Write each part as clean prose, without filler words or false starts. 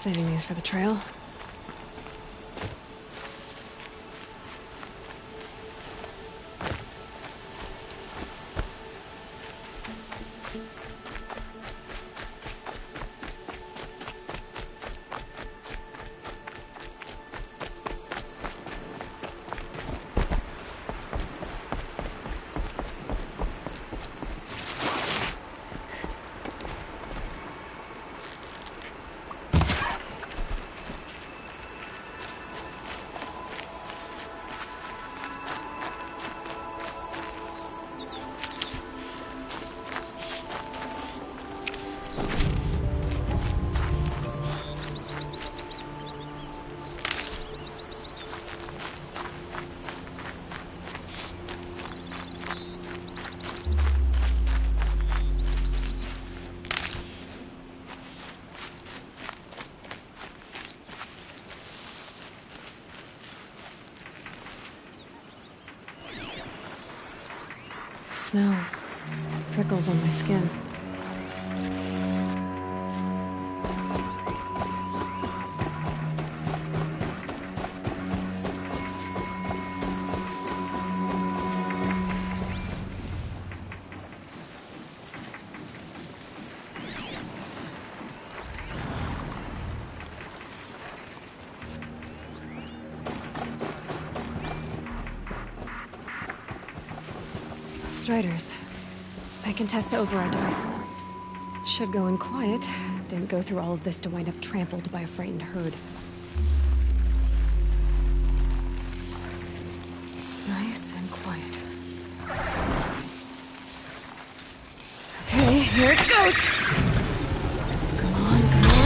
Saving these for the trail. snow. Prickles on my skin. Striders. I can test the override device on them. Should go in quiet. Didn't go through all of this to wind up trampled by a frightened herd. Nice and quiet. Okay, here it goes! Come on, come on.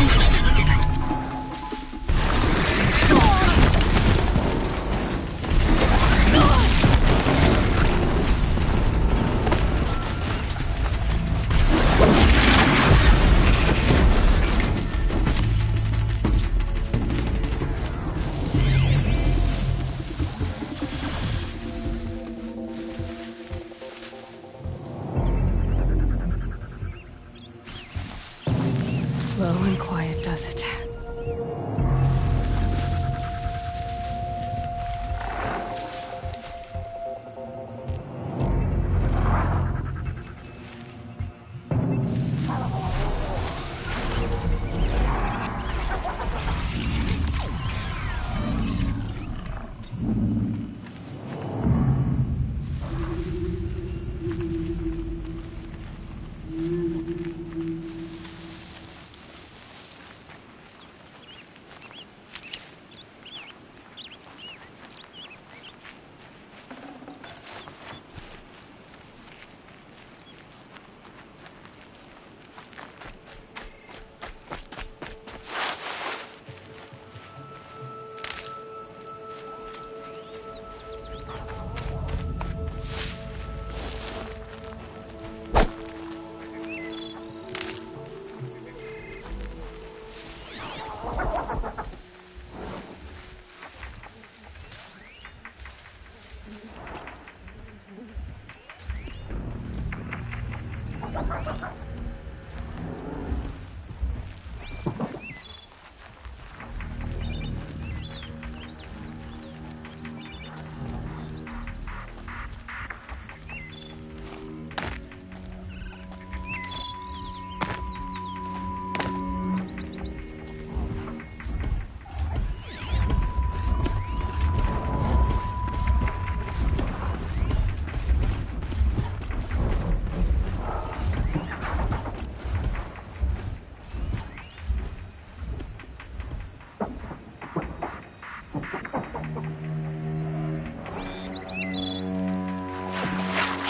Low and quiet does it.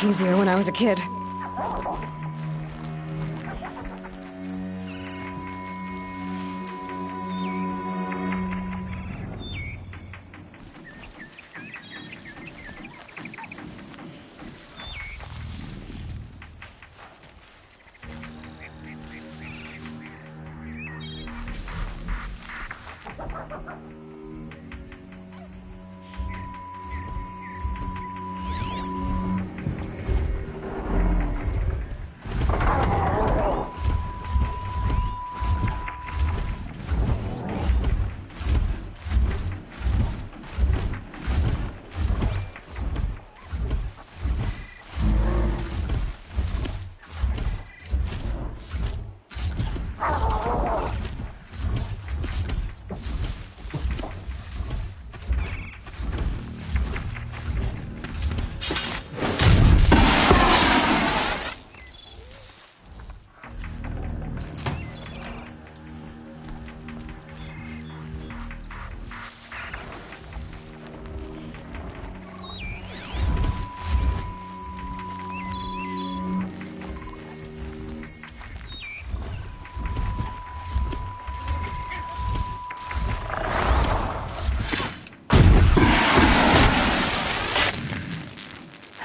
Easier when I was a kid.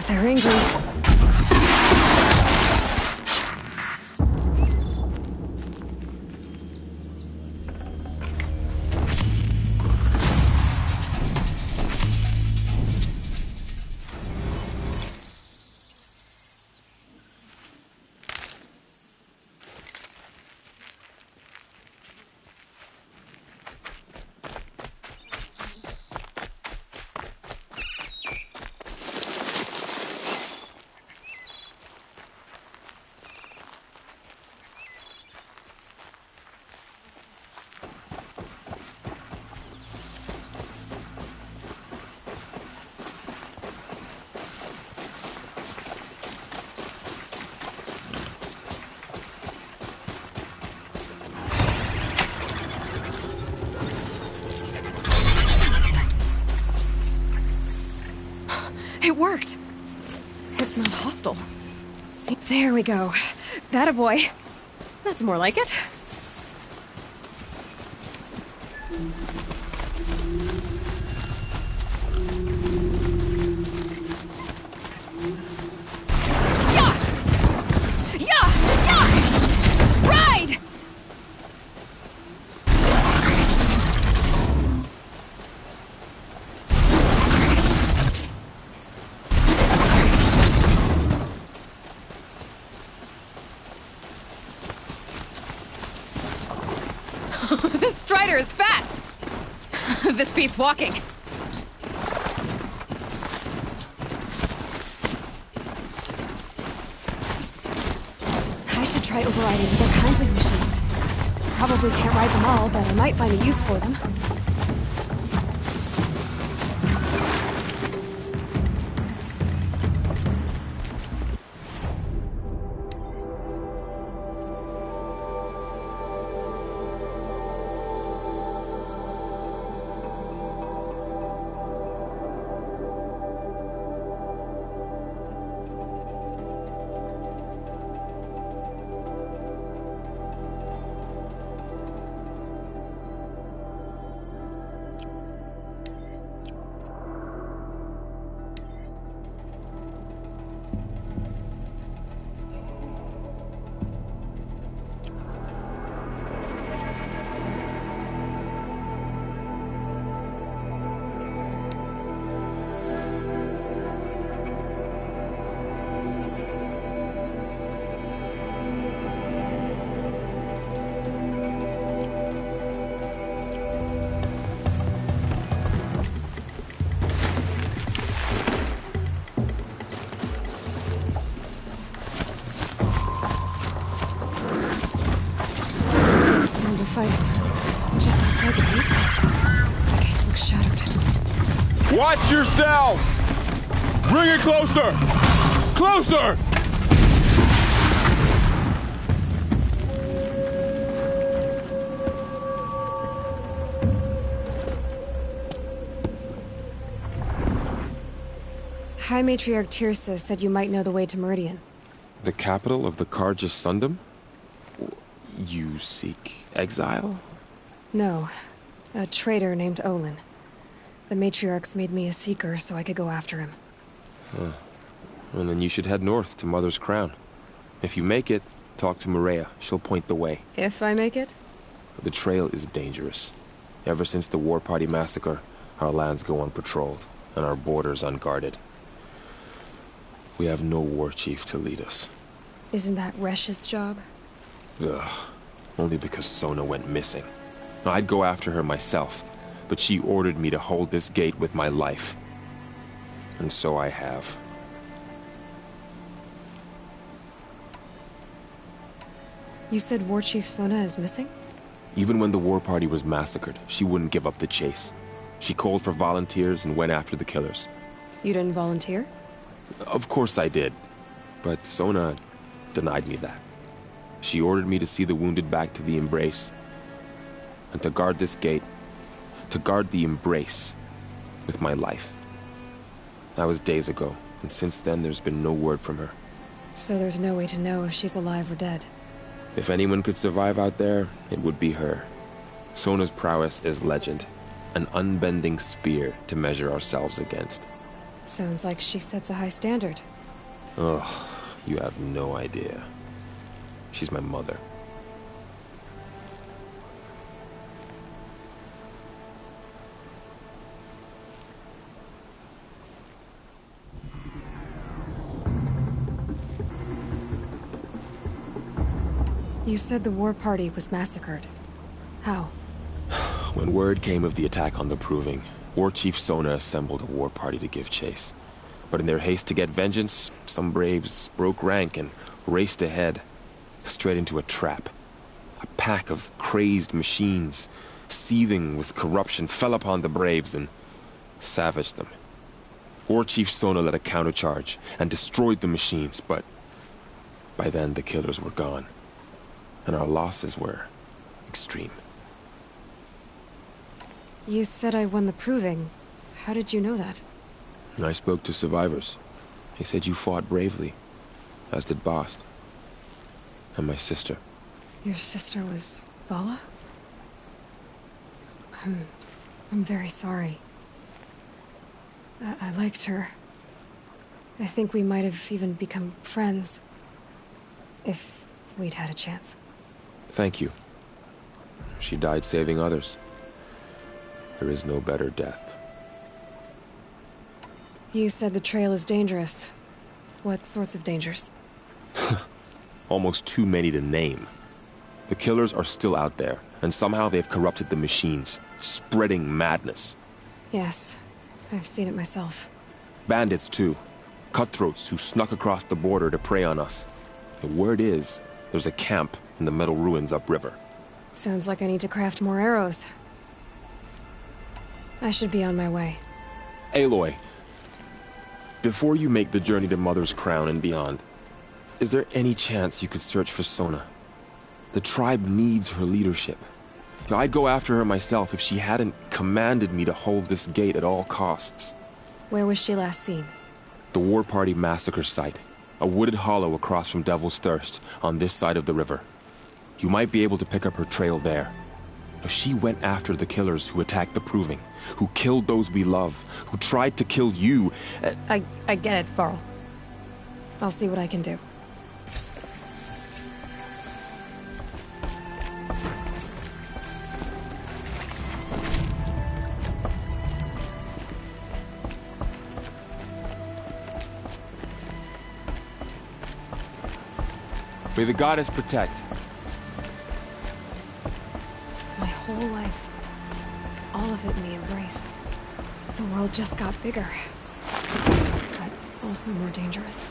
They're angry. pistol. See, there we go. That a boy. That's more like it. Yeah! Yeah! Yeah! Ride! This Strider is fast! This beats walking. I should try overriding other kinds of machines. Probably can't ride them all, but I might find a use for them. Fighting. Just outside the gates. The gates look shattered. Watch yourselves! Bring it closer! Closer! High Matriarch Tirsa said you might know the way to Meridian. The capital of the Carja Sundom? You seek exile? No. A traitor named Olin. The Matriarchs made me a seeker so I could go after him. Huh. Well, then you should head north to Mother's Crown. If you make it, talk to Maria. She'll point the way. If I make it? The trail is dangerous. Ever since the War Party massacre, our lands go unpatrolled, and our borders unguarded. We have no war chief to lead us. Isn't that Resh's job? Ugh. Only because Sona went missing. I'd go after her myself, but she ordered me to hold this gate with my life. And so I have. You said War Chief Sona is missing? Even when the War Party was massacred, she wouldn't give up the chase. She called for volunteers and went after the killers. You didn't volunteer? Of course I did. But Sona denied me that. She ordered me to see the wounded back to the Embrace. And to guard this gate. To guard the Embrace. With my life. That was days ago, and since then there's been no word from her. So there's no way to know if she's alive or dead? If anyone could survive out there, it would be her. Sona's prowess is legend. An unbending spear to measure ourselves against. Sounds like she sets a high standard. Ugh, you have no idea. She's my mother. You said the War Party was massacred. How? When word came of the attack on the Proving, War Chief Sona assembled a war party to give chase. But in their haste to get vengeance, some braves broke rank and raced ahead, straight into a trap. A pack of crazed machines, seething with corruption, fell upon the braves and savaged them. War Chief Sona led a countercharge and destroyed the machines, but by then the killers were gone, and our losses were extreme. You said I won the Proving. How did you know that? I spoke to survivors. They said you fought bravely, as did Bast. And my sister. Your sister was Vala? I'm very sorry. I liked her. I think we might have even become friends. If we'd had a chance. Thank you. She died saving others. There is no better death. You said the trail is dangerous. What sorts of dangers? Almost too many to name. The killers are still out there, and somehow they've corrupted the machines, spreading madness. Yes, I've seen it myself. Bandits, too. Cutthroats who snuck across the border to prey on us. The word is, there's a camp in the metal ruins upriver. Sounds like I need to craft more arrows. I should be on my way. Aloy, before you make the journey to Mother's Crown and beyond, is there any chance you could search for Sona? The tribe needs her leadership. I'd go after her myself if she hadn't commanded me to hold this gate at all costs. Where was she last seen? The War Party massacre site. A wooded hollow across from Devil's Thirst, on this side of the river. You might be able to pick up her trail there. She went after the killers who attacked the Proving, who killed those we love, who tried to kill you. I get it, Varl. I'll see what I can do. May the goddess protect. My whole life. All of it in the embrace. The world just got bigger. But also more dangerous.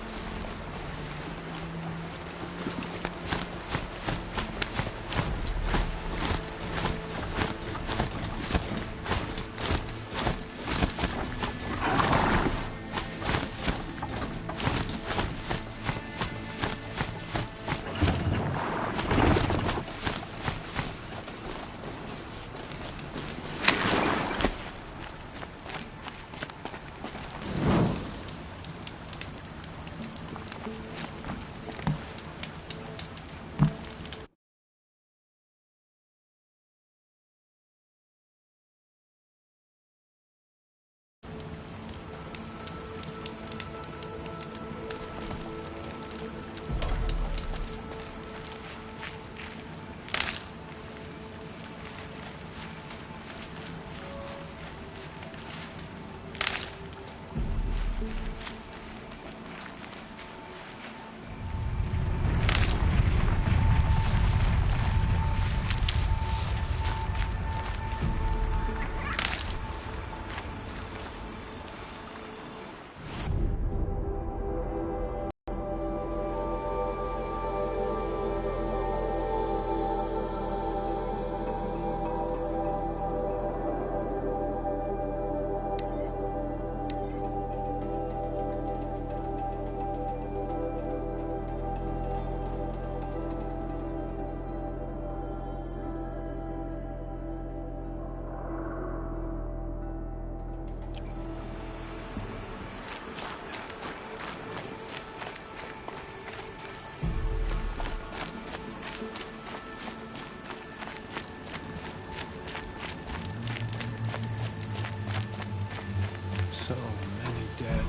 So many dead.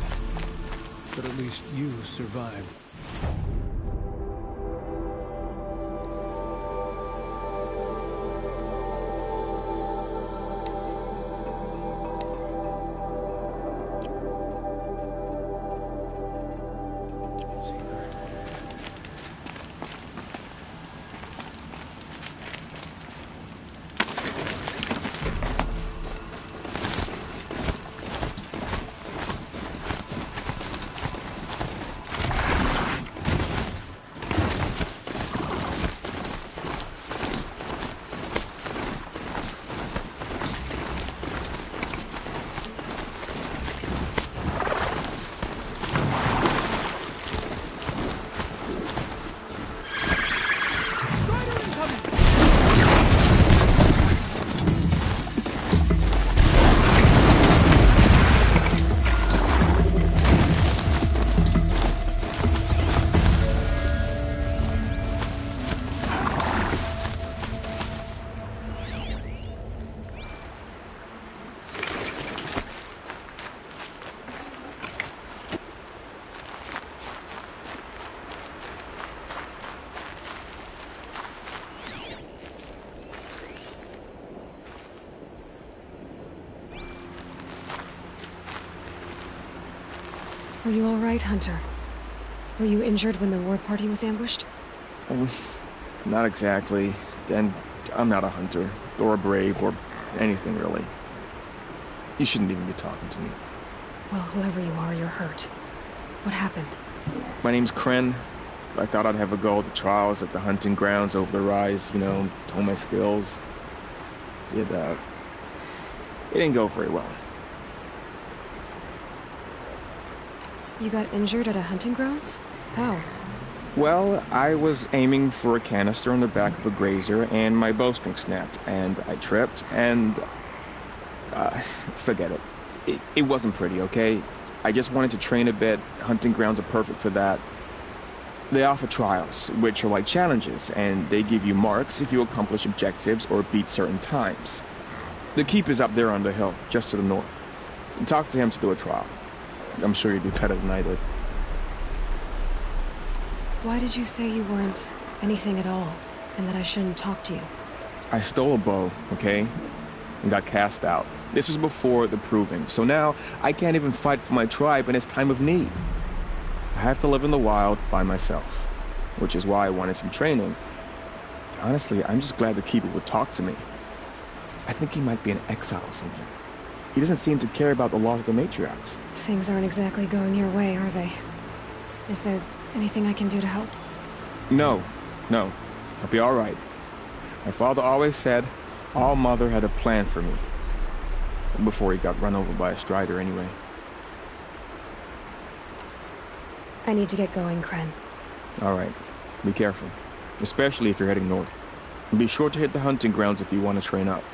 But at least you survived. Are you all right, Hunter? Were you injured when the war party was ambushed? Not exactly. And I'm not a hunter, or a brave, or anything really. You shouldn't even be talking to me. Well, whoever you are, you're hurt. What happened? My name's Kren. I thought I'd have a go at the trials at the hunting grounds over the rise, hone my skills. It didn't go very well. You got injured at a hunting grounds? How? Well, I was aiming for a canister on the back of a grazer, and my bowstring snapped, and I tripped, and... forget it. It wasn't pretty, okay? I just wanted to train a bit. Hunting grounds are perfect for that. They offer trials, which are like challenges, and they give you marks if you accomplish objectives or beat certain times. The keep is up there on the hill, just to the north. Talk to him to do a trial. I'm sure you'd do better than I did. Why did you say you weren't anything at all, and that I shouldn't talk to you? I stole a bow, okay? And got cast out. This was before the proving, so now I can't even fight for my tribe in its time of need. I have to live in the wild by myself, which is why I wanted some training. Honestly, I'm just glad the Keeper would talk to me. I think he might be in exile or something. He doesn't seem to care about the laws of the matriarchs. Things aren't exactly going your way, are they? Is there anything I can do to help? No. I'll be all right. My father always said All Mother had a plan for me. Before he got run over by a strider, anyway. I need to get going, Kren. All right. Be careful. Especially if you're heading north. And be sure to hit the hunting grounds if you want to train up.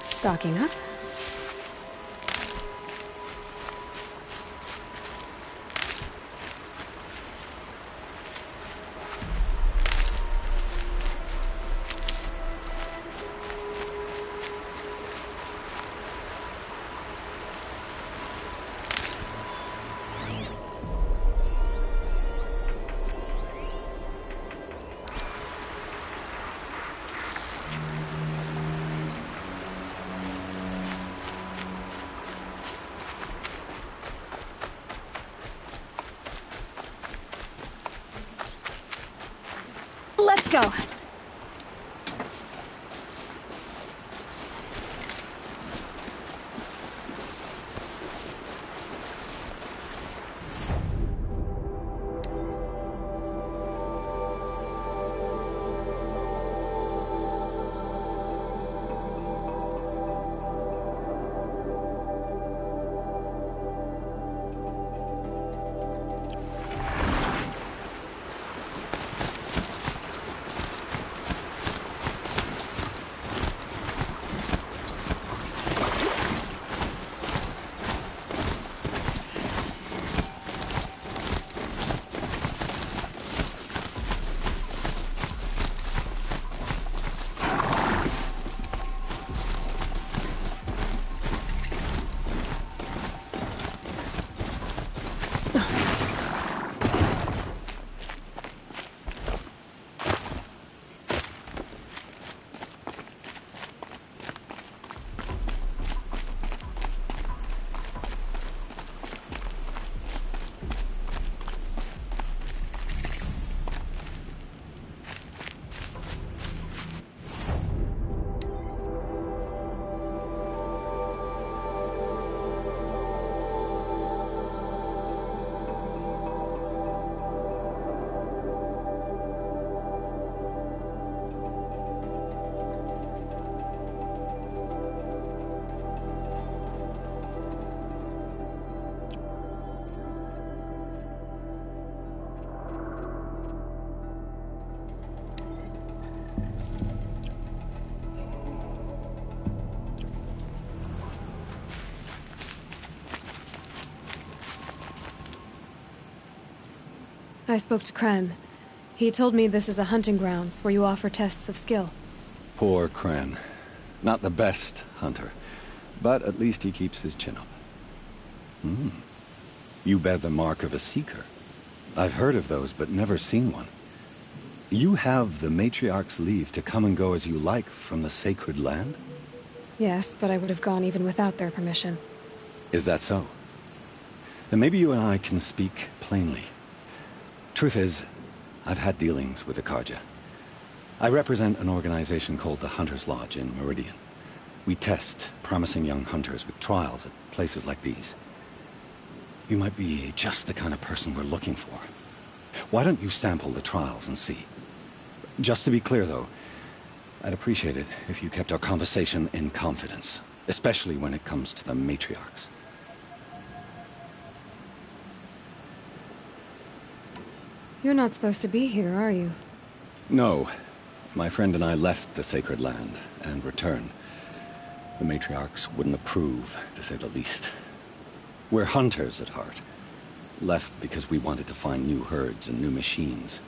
Stocking up. Let's go. I spoke to Kren. He told me this is a hunting grounds where you offer tests of skill. Poor Kren. Not the best hunter, but at least he keeps his chin up. You bear the mark of a seeker. I've heard of those, but never seen one. You have the Matriarch's leave to come and go as you like from the sacred land? Yes, but I would have gone even without their permission. Is that so? Then maybe you and I can speak plainly. Truth is, I've had dealings with the Carja. I represent an organization called the Hunter's Lodge in Meridian. We test promising young hunters with trials at places like these. You might be just the kind of person we're looking for. Why don't you sample the trials and see? Just to be clear, though, I'd appreciate it if you kept our conversation in confidence, especially when it comes to the Matriarchs. You're not supposed to be here, are you? No. My friend and I left the sacred land and returned. The Matriarchs wouldn't approve, to say the least. We're hunters at heart. Left because we wanted to find new herds and new machines.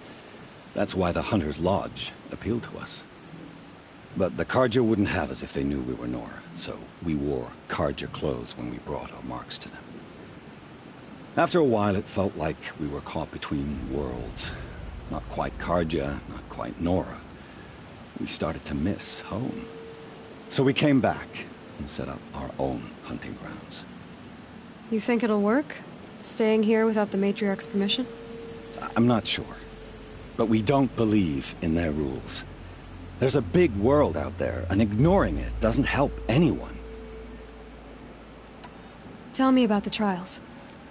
That's why the Hunter's Lodge appealed to us. But the Carja wouldn't have us if they knew we were Nora, so we wore Carja clothes when we brought our marks to them. After a while, it felt like we were caught between worlds. Not quite Carja, not quite Nora. We started to miss home. So we came back and set up our own hunting grounds. You think it'll work? Staying here without the Matriarch's permission? I'm not sure. But we don't believe in their rules. There's a big world out there, and ignoring it doesn't help anyone. Tell me about the trials.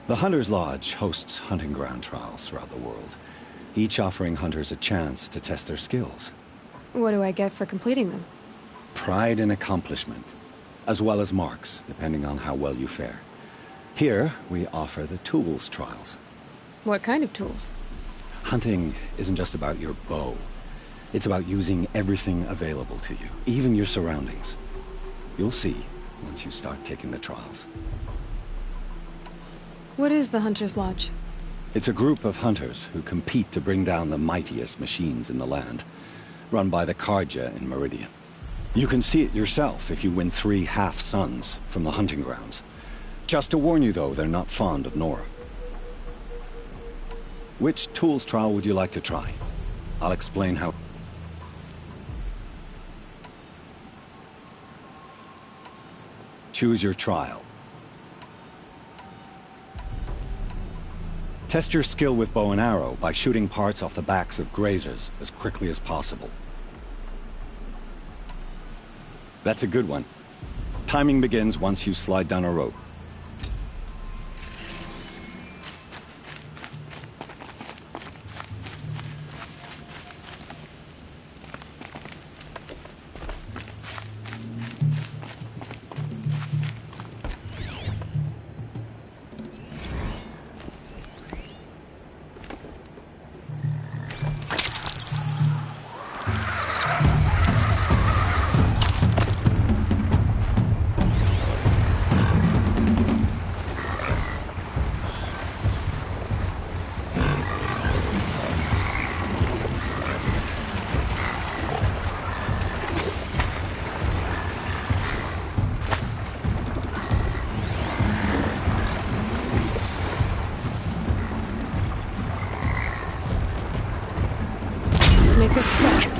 The Hunter's Lodge hosts hunting ground trials throughout the world, each offering hunters a chance to test their skills. What do I get for completing them? Pride in accomplishment, as well as marks, depending on how well you fare. Here, we offer the tools trials. What kind of tools? Hunting isn't just about your bow. It's about using everything available to you, even your surroundings. You'll see once you start taking the trials. What is the Hunter's Lodge? It's a group of hunters who compete to bring down the mightiest machines in the land, run by the Carja in Meridian. You can see it yourself if you win 3 half-suns from the hunting grounds. Just to warn you, though, they're not fond of Nora. Which tools trial would you like to try? I'll explain how... Choose your trial. Test your skill with bow and arrow by shooting parts off the backs of grazers as quickly as possible. That's a good one. Timing begins once you slide down a rope. Make this stick.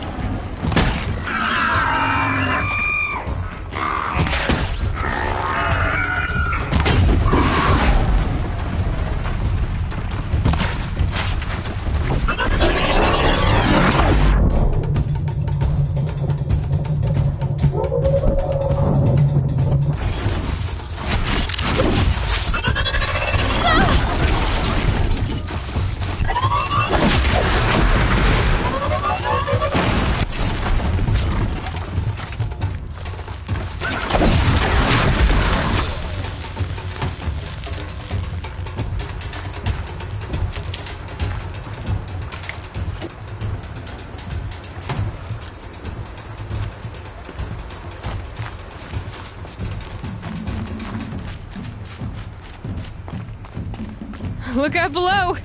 Look out below!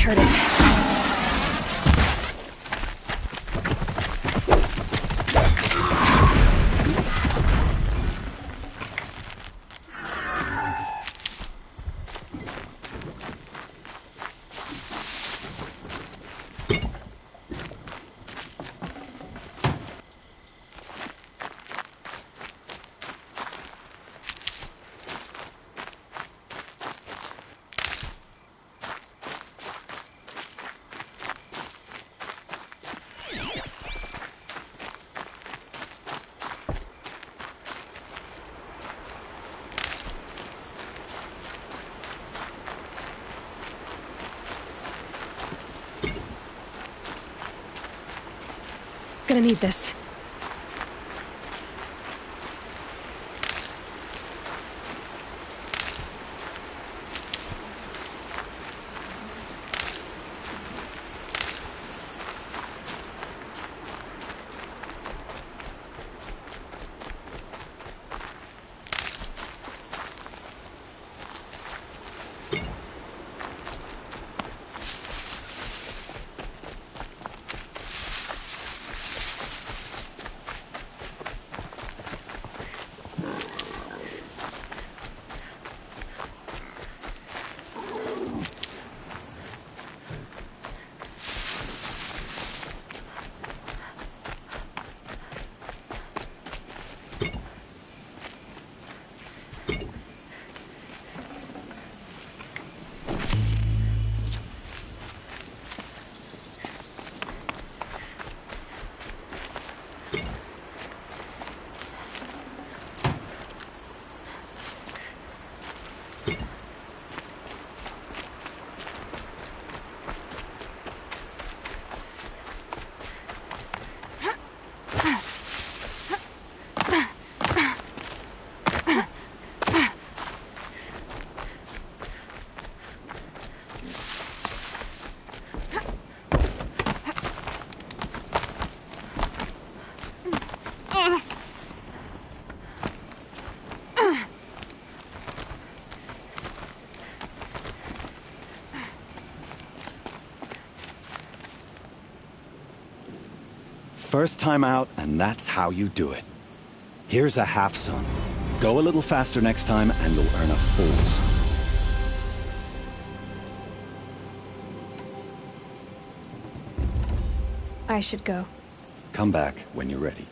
heard it. Gonna need this. First time out, and that's how you do it. Here's a half sun. Go a little faster next time, and you'll earn a full sun. I should go. Come back when you're ready.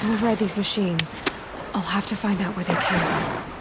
To override these machines. I'll have to find out where they came from.